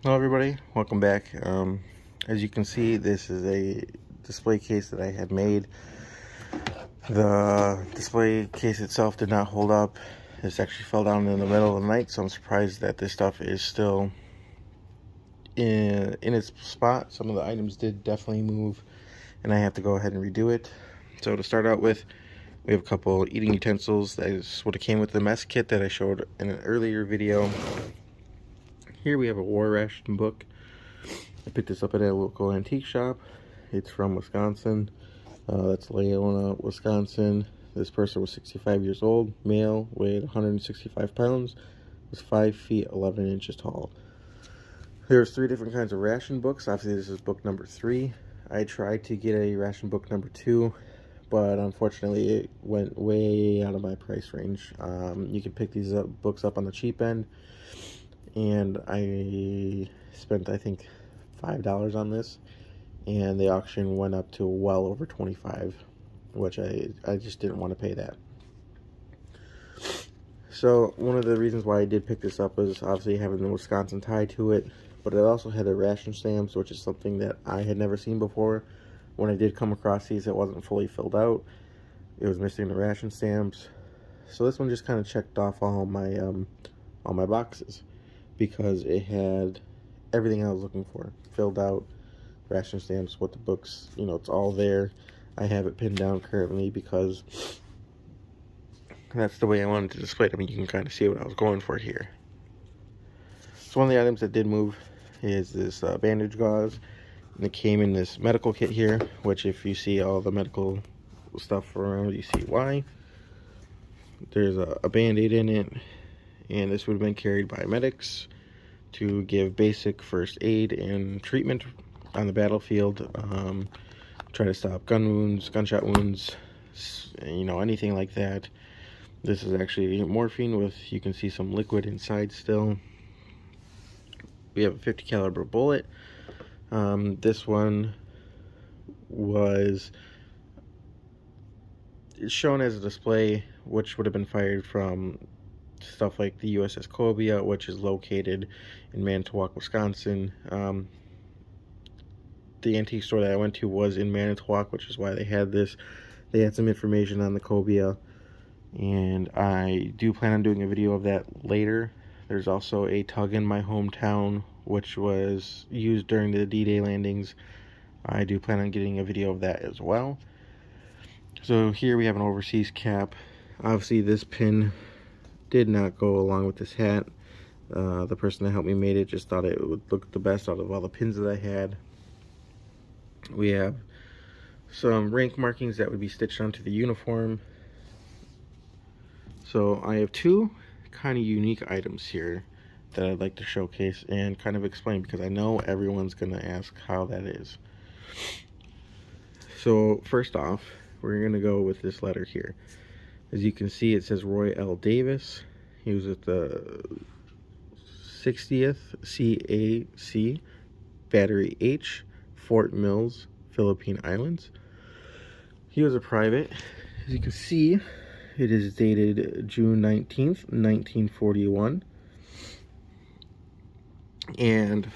Hello everybody, welcome back. As you can see, this is a display case that I had made. The display case itself did not hold up. This actually fell down in the middle of the night, so I'm surprised that this stuff is still in its spot. Some of the items did definitely move, and I have to go ahead and redo it. So to start out with, we have a couple eating utensils. That is what it came with the mess kit that I showed in an earlier video. Here we have a war ration book. I picked this up at a local antique shop. It's from Wisconsin. That's Leona, Wisconsin. This person was 65 years old, male, weighed 165 pounds, was 5 feet 11 inches tall. There's 3 different kinds of ration books. Obviously this is book number 3. I tried to get a ration book number 2, but unfortunately it went way out of my price range. You can pick these books up on the cheap end, and I spent, I think, $5 on this, and the auction went up to well over $25, which I just didn't want to pay that. So one of the reasons why I did pick this up was obviously having the Wisconsin tie to it, but it also had the ration stamps, which is something that I had never seen before. When I did come across these, it wasn't fully filled out. It was missing the ration stamps. So this one just kind of checked off all my boxes, because it had everything I was looking for filled out. Ration stamps, what the books, it's all there. I have it pinned down currently because that's the way I wanted to display it. I mean, you can kind of see what I was going for here. So one of the items that did move is this bandage gauze, and it came in this medical kit here, which if you see all the medical stuff around, you see why. There's a band-aid in it, and this would have been carried by medics to give basic first aid and treatment on the battlefield. Try to stop gun wounds, gunshot wounds, anything like that. This is actually morphine with, you can see some liquid inside still. We have a 50 caliber bullet. This one was shown as a display, which would have been fired from stuff like the USS Cobia, which is located in Manitowoc, Wisconsin. The antique store that I went to was in Manitowoc, which is why they had this. They had some information on the Cobia, and I do plan on doing a video of that later. There's also a tug in my hometown, which was used during the D-Day landings. I do plan on getting a video of that as well. So here we have an overseas cap. Obviously this pin did not go along with this hat. The person that helped me made it just thought it would look the best out of all the pins that I had. We have some rank markings that would be stitched onto the uniform. So I have 2 kind of unique items here that I'd like to showcase and kind of explain, because I know everyone's going to ask how that is. So first off, we're going to go with this letter here. As you can see, it says Roy L. Davis. He was at the 60th CAC, Battery H, Fort Mills, Philippine Islands. He was a private. As you can see, it is dated June 19th, 1941. And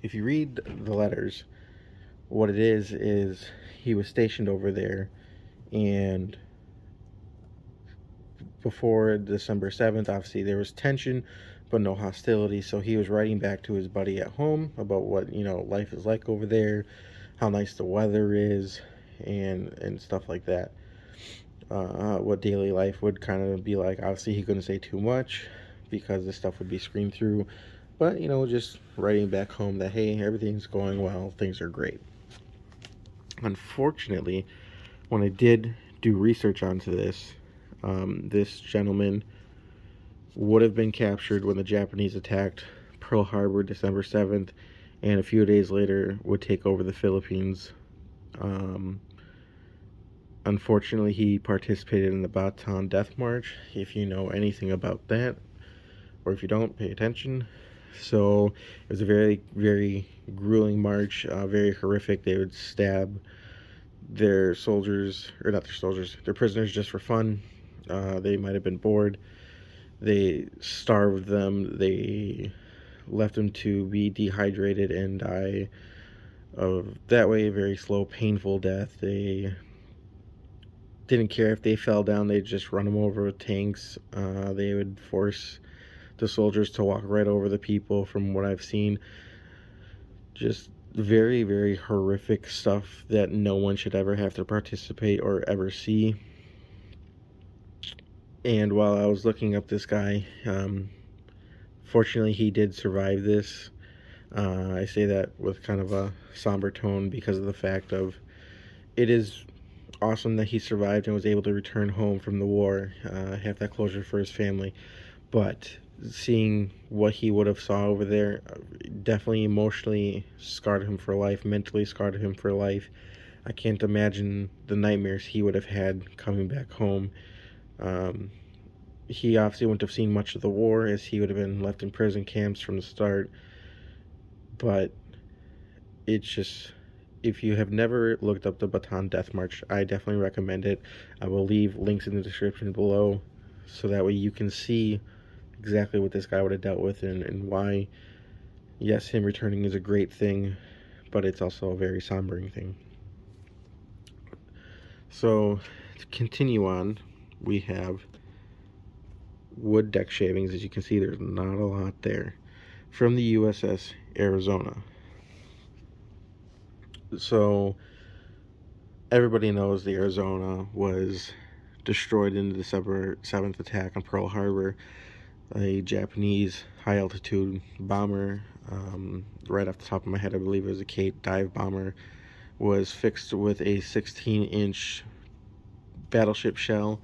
if you read the letters, what it is he was stationed over there, and before December 7th, obviously there was tension, but no hostility. So he was writing back to his buddy at home about what, life is like over there, how nice the weather is, and stuff like that. What daily life would kind of be like. Obviously he couldn't say too much because this stuff would be screened through, but just writing back home that, hey, everything's going well, things are great. Unfortunately, when I did do research onto this, this gentleman would have been captured when the Japanese attacked Pearl Harbor December 7th, and a few days later would take over the Philippines. Unfortunately, he participated in the Bataan Death March, if you know anything about that, or if you don't, pay attention. So it was a very, very grueling march, very horrific. They would stab their soldiers, or not their soldiers, their prisoners, just for fun. They might have been bored. They starved them. They left him to be dehydrated and die of that way, a very slow, painful death. They didn't care if they fell down, they'd just run them over with tanks. They would force the soldiers to walk right over the people, from what I've seen. Just very, very horrific stuff that no one should ever have to participate or ever see. And while I was looking up this guy, fortunately he did survive this. I say that with kind of a somber tone because of the fact of it is awesome that he survived and was able to return home from the war, have that closure for his family. But seeing what he would have saw over there definitely emotionally scarred him for life, mentally scarred him for life. I can't imagine the nightmares he would have had coming back home. He obviously wouldn't have seen much of the war, as he would have been left in prison camps from the start. But it's just, if you have never looked up the Bataan Death March, I definitely recommend it. I will leave links in the description below so that way you can see exactly what this guy would have dealt with, and why, yes, him returning is a great thing, but it's also a very sombering thing. So, to continue on, we have wood deck shavings. As you can see, there's not a lot there, from the USS Arizona. So everybody knows the Arizona was destroyed in the December 7th attack on Pearl Harbor. A Japanese high-altitude bomber, right off the top of my head, I believe it was a Kate dive bomber, was fixed with a 16-inch battleship shell.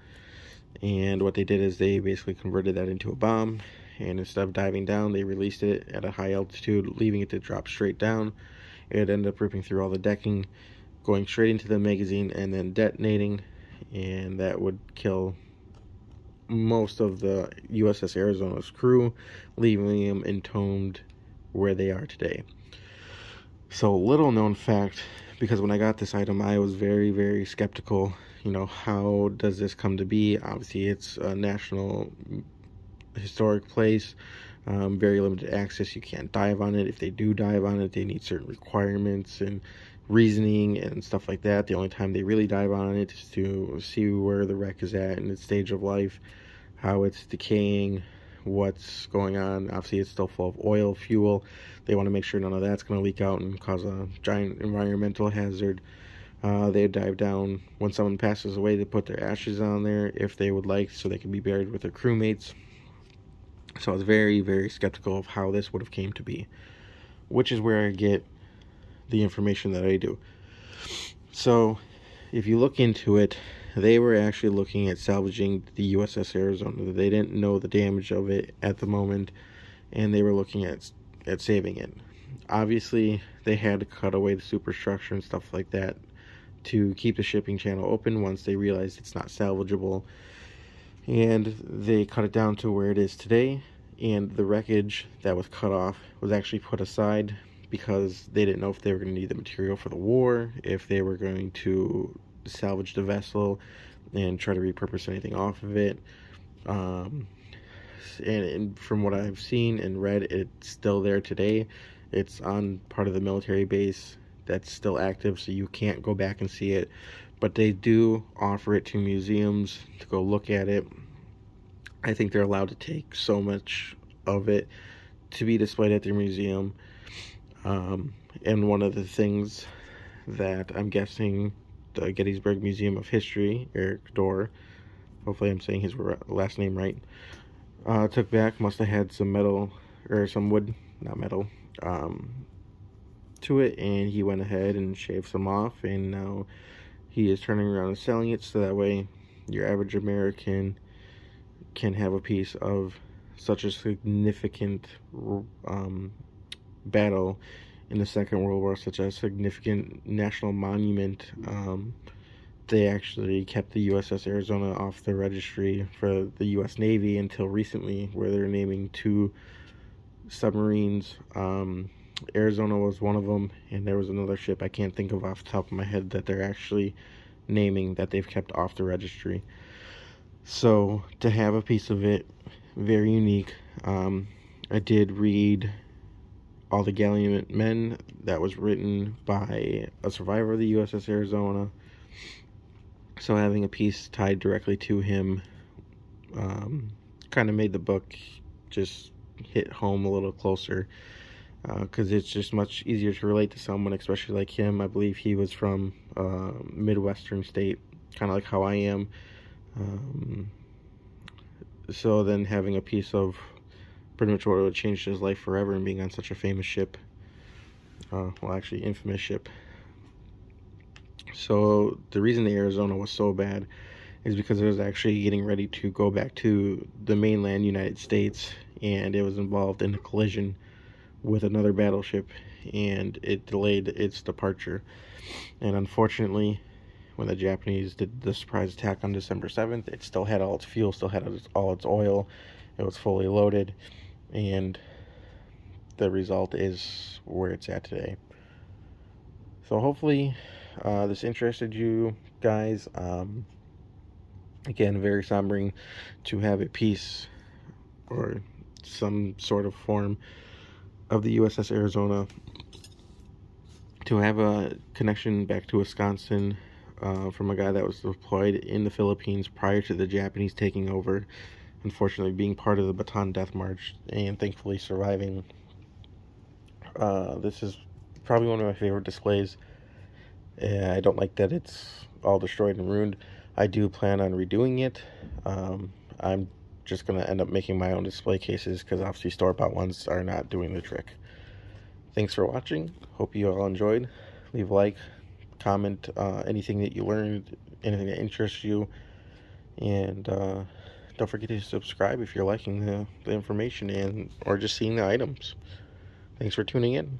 And what they did is they basically converted that into a bomb, and instead of diving down, they released it at a high altitude, leaving it to drop straight down. It ended up ripping through all the decking, going straight into the magazine, and then detonating, and that would kill most of the USS Arizona's crew, leaving them entombed where they are today. So, little known fact, because when I got this item, I was very, very skeptical. You know, how does this come to be? Obviously, it's a national historic place, very limited access. You can't dive on it. If they do dive on it, they need certain requirements and reasoning and stuff like that. The only time they really dive on it is to see where the wreck is at in its stage of life, how it's decaying, what's going on. Obviously, it's still full of oil, fuel. They want to make sure none of that's going to leak out and cause a giant environmental hazard. They dive down when someone passes away. They put their ashes on there if they would like, so they can be buried with their crewmates. So I was very, very skeptical of how this would have came to be, which is where I get the information that I do. So if you look into it, they were actually looking at salvaging the USS Arizona. They didn't know the damage of it at the moment, and they were looking at saving it. Obviously, they had to cut away the superstructure and stuff like that to keep the shipping channel open once they realized it's not salvageable. And they cut it down to where it is today, and the wreckage that was cut off was actually put aside because they didn't know if they were going to need the material for the war, if they were going to salvage the vessel and try to repurpose anything off of it. And from what I've seen and read, it's still there today. It's on part of the military base that's still active, so you can't go back and see it, but they do offer it to museums to go look at it. I think they're allowed to take so much of it to be displayed at their museum. And one of the things that I'm guessing the Gettysburg Museum of History, Eric Dorr, hopefully I'm saying his last name right, took back, must have had some metal, or some wood, not metal, to it, and he went ahead and shaved some off, and now he is turning around and selling it, so that way your average American can have a piece of such a significant battle in the Second World War, such a significant national monument. They actually kept the USS Arizona off the registry for the U.S. Navy until recently, where they're naming 2 submarines. Arizona was one of them, and there was another ship I can't think of off the top of my head that they're actually naming that they've kept off the registry. So to have a piece of it, very unique. I did read All the Gallant Men, that was written by a survivor of the USS Arizona. So having a piece tied directly to him kind of made the book just hit home a little closer, because it's just much easier to relate to someone, especially like him. I believe he was from Midwestern state, kind of like how I am. So then having a piece of pretty much what would have changed his life forever, and being on such a famous ship, well, actually infamous ship. So the reason the Arizona was so bad is because it was actually getting ready to go back to the mainland United States, and it was involved in a collision with another battleship, and it delayed its departure. And unfortunately, when the Japanese did the surprise attack on December 7th, it still had all its fuel, still had all its oil, it was fully loaded, and the result is where it's at today. So hopefully this interested you guys. Again, very sombering to have a piece or some sort of form of the USS Arizona, to have a connection back to Wisconsin from a guy that was deployed in the Philippines prior to the Japanese taking over, unfortunately being part of the Bataan death march and thankfully surviving. This is probably one of my favorite displays. I don't like that it's all destroyed and ruined. I do plan on redoing it. I'm just going to end up making my own display cases, because obviously store-bought ones are not doing the trick. Thanks for watching. Hope you all enjoyed. Leave a like, comment anything that you learned, anything that interests you, and don't forget to subscribe if you're liking the information or just seeing the items. Thanks for tuning in.